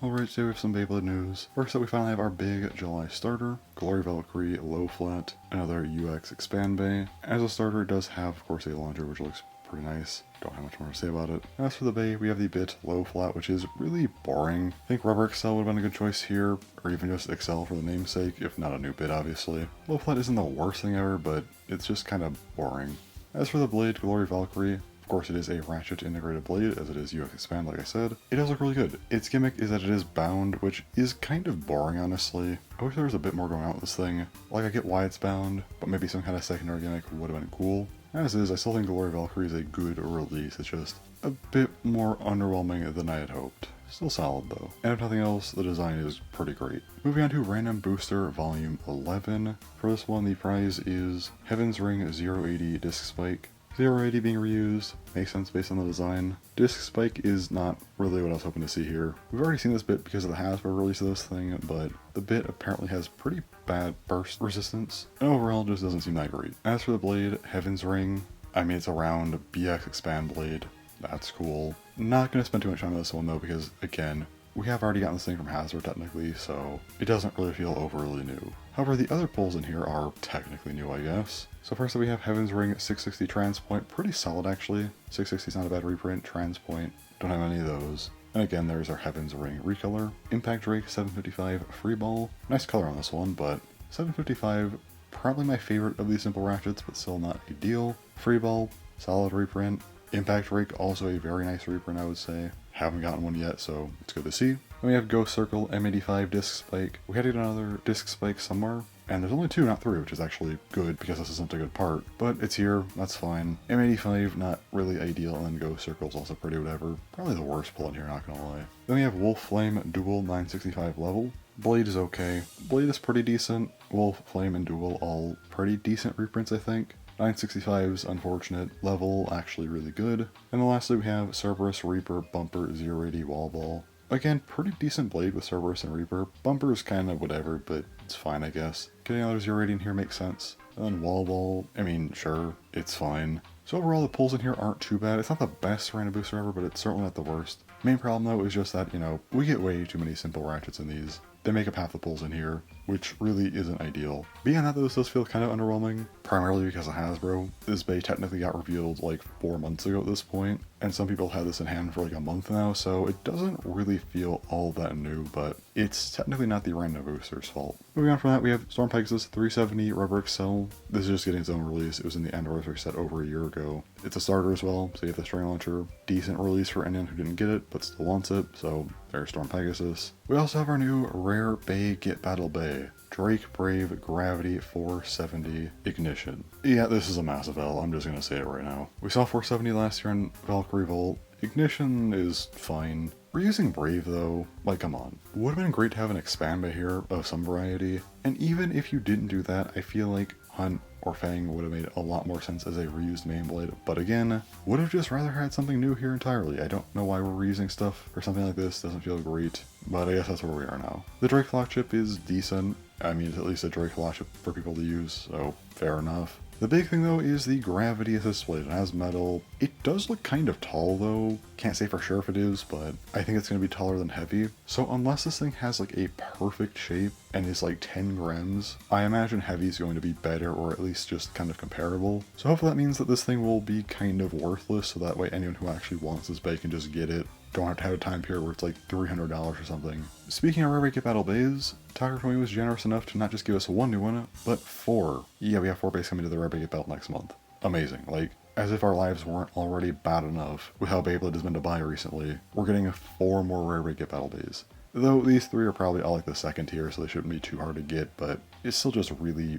Alright, today we have some Beyblade news. First up, we finally have our big July starter, GloryValkyrie Low Flat, another UX Expand Bay. As a starter, it does have, of course, a launcher, which looks pretty nice. Don't have much more to say about it. As for the bay, we have the bit Low Flat, which is really boring. I think Rubber Accel would have been a good choice here, or even just Accel for the namesake, if not a new bit, obviously. Low Flat isn't the worst thing ever, but it's just kind of boring. As for the blade, GloryValkyrie, of course, it is a ratchet integrated blade, as it is UX Expand, like I said. It does look really good. Its gimmick is that it is bound, which is kind of boring, honestly. I wish there was a bit more going on with this thing. Like, I get why it's bound, but maybe some kind of secondary gimmick would have been cool. As is, I still think GloryValkyrie is a good release. It's just a bit more underwhelming than I had hoped. Still solid, though. And if nothing else, the design is pretty great. Moving on to Random Booster Volume 11. For this one, the prize is HeavensRing 080 Disc Spike. 080 being reused, makes sense based on the design. Disc Spike is not really what I was hoping to see here. We've already seen this bit because of the Hasbro release of this thing, but the bit apparently has pretty bad burst resistance, and overall just doesn't seem that great. As for the blade, HeavensRing, I mean, it's a round BX Expand blade. That's cool. Not going to spend too much time on this one though, because again, we have already gotten this thing from Hasbro technically, so it doesn't really feel overly new. However, the other pulls in here are technically new, I guess. So first up we have HeavensRing 660 Transpoint, pretty solid actually. 660 is not a bad reprint, Transpoint, don't have any of those. And again, there's our HeavensRing recolor. Impact Drake 755 Freeball, nice color on this one, but 755, probably my favorite of these simple ratchets, but still not ideal. Freeball, solid reprint. Impact Drake, also a very nice reprint, I would say. Haven't gotten one yet, so it's good to see. Then we have Ghost Circle M85 Disc Spike. We had to get another Disc Spike somewhere, and there's only two, not three, which is actually good because this isn't a good part. But it's here, that's fine. M85, not really ideal, and then Ghost Circle's also pretty whatever. Probably the worst pull in here, not gonna lie. Then we have Wolf Flame Dual 965 level. Blade is okay. Blade is pretty decent. Wolf, Flame, and Dual all pretty decent reprints, I think. 965's unfortunate, level actually really good. And then lastly we have Cerberus Reaper Bumper 080 Wall Ball. Again, pretty decent blade with Cerberus and Reaper. Bumper is kind of whatever, but it's fine I guess. Getting another 080 in here makes sense. And then Wall Ball, I mean sure, it's fine. So overall the pulls in here aren't too bad. It's not the best random booster ever, but it's certainly not the worst. Main problem though is just that, you know, we get way too many simple ratchets in these. They make up half the pulls in here, which really isn't ideal. Beyond that though, this does feel kind of underwhelming, primarily because of Hasbro. This bay technically got revealed like 4 months ago at this point, and some people had this in hand for like a month now, so it doesn't really feel all that new, but it's technically not the random booster's fault. Moving on from that, we have Storm Pegasis 370 Rubber Accel. This is just getting its own release. It was in the anniversary set over a year ago. It's a starter as well, so you have the string launcher. Decent release for anyone who didn't get it, but still wants it, so there's Storm Pegasus. We also have our new Rare Bey Get Battle Bay. DrakeBrave Gravity 470 Ignition. Yeah, this is a massive L, I'm just gonna say it right now. We saw 470 last year in Valkyrie Vault. Ignition is fine. We're using Brave though, like come on. Would have been great to have an expand bay here of some variety, and even if you didn't do that, I feel like Hunt or Fang would have made a lot more sense as a reused main blade, but again, would have just rather had something new here entirely. I don't know why we're reusing stuff for something like this, doesn't feel great, but I guess that's where we are now. The Drake Lock chip is decent. I mean, it's at least a Drake Lock chip for people to use, so fair enough. The big thing though is the gravity assist blade. It has metal. It does look kind of tall though. Can't say for sure if it is, but I think it's going to be taller than heavy. So unless this thing has like a perfect shape and is like 10 grams, I imagine heavy is going to be better, or at least just kind of comparable. So hopefully that means that this thing will be kind of worthless, so that way anyone who actually wants this bay can just get it. Don't have to have a time period where it's like $300 or something. Speaking of Rare Bey Get Battle bays, Takarakomi was generous enough to not just give us one new one, but 4. Yeah, we have 4 bays coming to the Rare Bey Get Battle next month. Amazing. Like, as if our lives weren't already bad enough with how Beyblade has been to buy recently, we're getting 4 more Rare Bey Get Battle bays. Though these 3 are probably all like the second tier, so they shouldn't be too hard to get, but it's still just really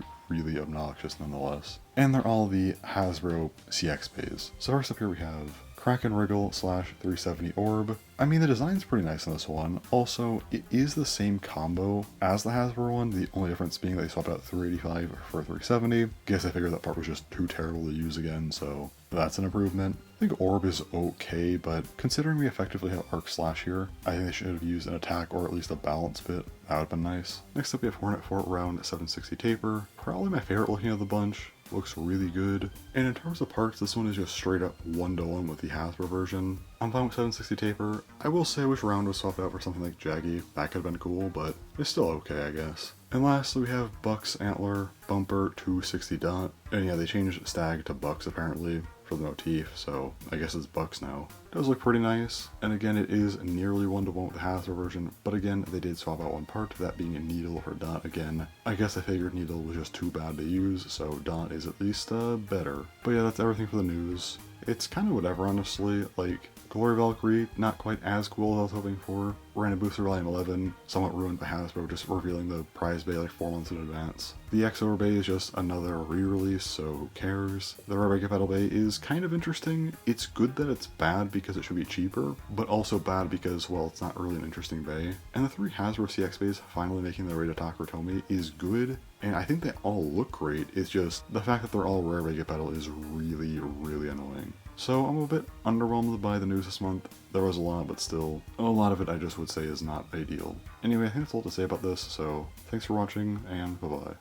obnoxious nonetheless. And they're all the Hasbro CX bays. So first up here we have KrakenWriggle Slash 370 Orb. I mean, the design's pretty nice on this one. Also, it is the same combo as the Hasbro one, the only difference being that they swapped out 385 for 370. Guess I figured that part was just too terrible to use again, so that's an improvement. I think Orb is okay, but considering we effectively have Arc Slash here, I think they should have used an attack or at least a balance bit. That would have been nice. Next up we have HornetFort Round 760 Taper. Probably my favorite looking of the bunch. looks really good. And in terms of parts, this one is just straight up 1-to-1 with the Hasbro version. I'm fine with 760 taper. I will say I wish Round was swapped out for something like Jaggy. That could have been cool, but it's still okay, I guess. And lastly, we have BucksAntler Bumper 260 dot. And yeah, they changed Stag to Bucks apparently for the motif, so I guess it's Bucks now. It does look pretty nice, and again it is nearly 1-to-1 with the Hasbro version, but again they did swap out one part, that being a needle for dot again. I guess I figured needle was just too bad to use, so dot is at least better. But yeah, that's everything for the news. It's kind of whatever, honestly. Like, GloryValkyrie, not quite as cool as I was hoping for. Random Booster Volume 11, somewhat ruined by Hasbro just revealing the prize bay like 4 months in advance. The X Rubber Bay is just another re-release, so who cares? The Rare Bey Get Battle Bay is kind of interesting. It's good that it's bad because it should be cheaper, but also bad because, well, it's not really an interesting bay. And the 3 Hasbro CX bays finally making their way to Takuratomi is good, and I think they all look great. It's just the fact that they're all Rare Bey Get Battle is really, really annoying. So I'm a bit underwhelmed by the news this month. There was a lot, but still, a lot of it I just would say is not ideal. Anyway, I think that's all to say about this, so thanks for watching, and bye-bye.